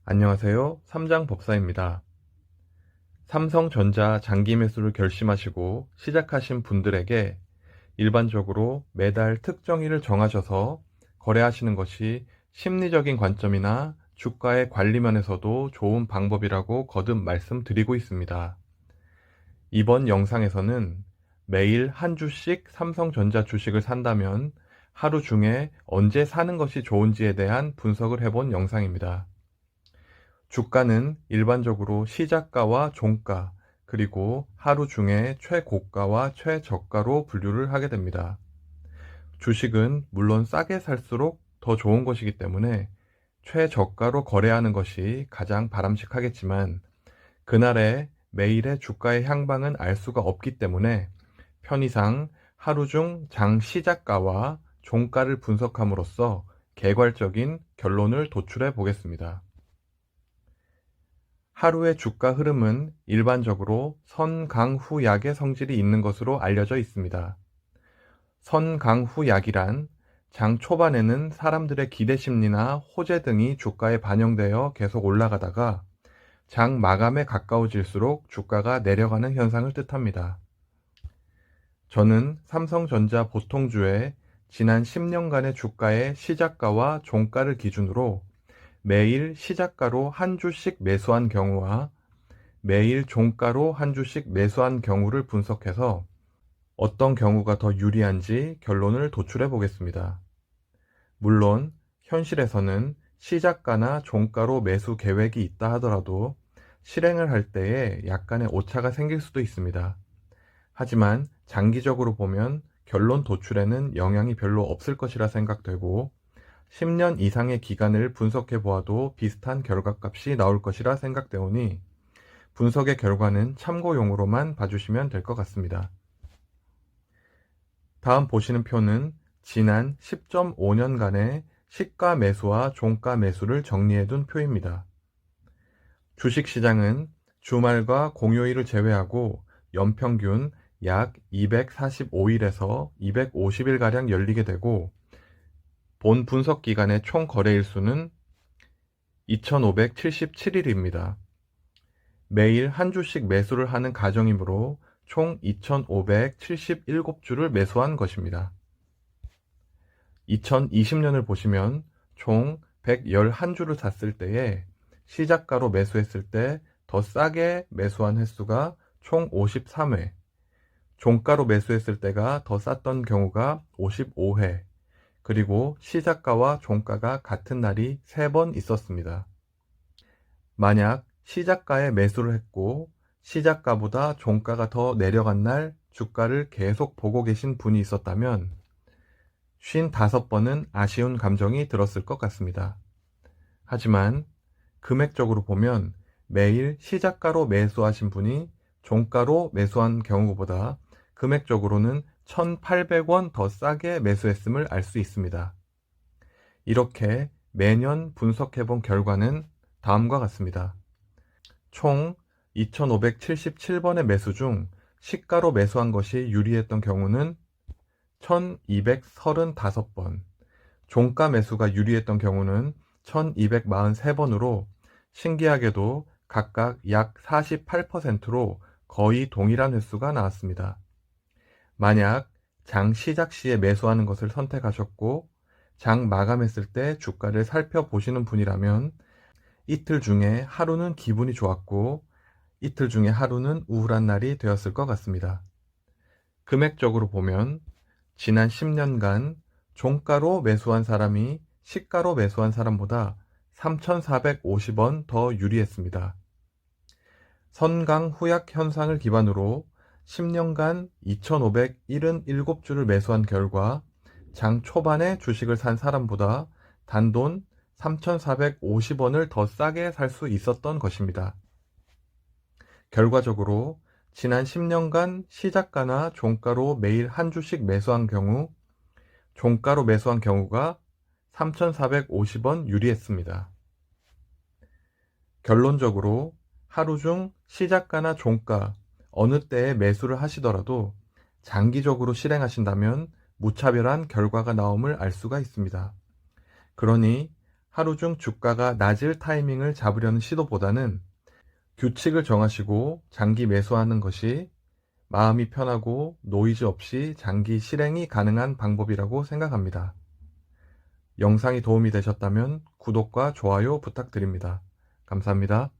안녕하세요. 삼장법사입니다. 삼성전자 장기 매수를 결심하시고 시작하신 분들에게 일반적으로 매달 특정일을 정하셔서 거래하시는 것이 심리적인 관점이나 주가의 관리 면에서도 좋은 방법이라고 거듭 말씀드리고 있습니다. 이번 영상에서는 매일 한 주씩 삼성전자 주식을 산다면 하루 중에 언제 사는 것이 좋은지에 대한 분석을 해본 영상입니다. 주가는 일반적으로 시작가와 종가, 그리고 하루 중에 최고가와 최저가로 분류를 하게 됩니다. 주식은 물론 싸게 살수록 더 좋은 것이기 때문에 최저가로 거래하는 것이 가장 바람직하겠지만 그날의 매일의 주가의 향방은 알 수가 없기 때문에 편의상 하루 중 장 시작가와 종가를 분석함으로써 개괄적인 결론을 도출해 보겠습니다. 하루의 주가 흐름은 일반적으로 선강후약의 성질이 있는 것으로 알려져 있습니다. 선강후약이란 장 초반에는 사람들의 기대 심리나 호재 등이 주가에 반영되어 계속 올라가다가 장 마감에 가까워질수록 주가가 내려가는 현상을 뜻합니다. 저는 삼성전자 보통주의 지난 10년간의 주가의 시작가와 종가를 기준으로 매일 시작가로 한 주씩 매수한 경우와 매일 종가로 한 주씩 매수한 경우를 분석해서 어떤 경우가 더 유리한지 결론을 도출해 보겠습니다. 물론 현실에서는 시작가나 종가로 매수 계획이 있다 하더라도 실행을 할 때에 약간의 오차가 생길 수도 있습니다. 하지만 장기적으로 보면 결론 도출에는 영향이 별로 없을 것이라 생각되고 10년 이상의 기간을 분석해 보아도 비슷한 결과값이 나올 것이라 생각되오니 분석의 결과는 참고용으로만 봐주시면 될 것 같습니다. 다음 보시는 표는 지난 10.5년간의 시가 매수와 종가 매수를 정리해 둔 표입니다. 주식시장은 주말과 공휴일을 제외하고 연평균 약 245일에서 250일가량 열리게 되고 본 분석 기간의 총 거래일수는 2577일입니다. 매일 한 주씩 매수를 하는 가정이므로 총 2577주를 매수한 것입니다. 2020년을 보시면 총 111주를 샀을 때에 시작가로 매수했을 때 더 싸게 매수한 횟수가 총 53회, 종가로 매수했을 때가 더 쌌던 경우가 55회, 그리고 시작가와 종가가 같은 날이 3번 있었습니다. 만약 시작가에 매수를 했고 시작가보다 종가가 더 내려간 날 주가를 계속 보고 계신 분이 있었다면 55번은 아쉬운 감정이 들었을 것 같습니다. 하지만 금액적으로 보면 매일 시작가로 매수하신 분이 종가로 매수한 경우보다 금액적으로는 1,800원 더 싸게 매수했음을 알 수 있습니다. 이렇게 매년 분석해본 결과는 다음과 같습니다. 총 2577번의 매수 중 시가로 매수한 것이 유리했던 경우는 1235번, 종가 매수가 유리했던 경우는 1243번으로 신기하게도 각각 약 48%로 거의 동일한 횟수가 나왔습니다. 만약 장 시작 시에 매수하는 것을 선택하셨고 장 마감했을 때 주가를 살펴보시는 분이라면 이틀 중에 하루는 기분이 좋았고 이틀 중에 하루는 우울한 날이 되었을 것 같습니다. 금액적으로 보면 지난 10년간 종가로 매수한 사람이 시가로 매수한 사람보다 3,450원 더 유리했습니다. 선강후약 현상을 기반으로 10년간 2,577주를 매수한 결과 장 초반에 주식을 산 사람보다 단돈 3,450원을 더 싸게 살 수 있었던 것입니다. 결과적으로 지난 10년간 시작가나 종가로 매일 한 주씩 매수한 경우 종가로 매수한 경우가 3,450원 유리했습니다. 결론적으로 하루 중 시작가나 종가 어느 때에 매수를 하시더라도 장기적으로 실행하신다면 무차별한 결과가 나옴을 알 수가 있습니다. 그러니 하루 중 주가가 낮을 타이밍을 잡으려는 시도보다는 규칙을 정하시고 장기 매수하는 것이 마음이 편하고 노이즈 없이 장기 실행이 가능한 방법이라고 생각합니다. 영상이 도움이 되셨다면 구독과 좋아요 부탁드립니다. 감사합니다.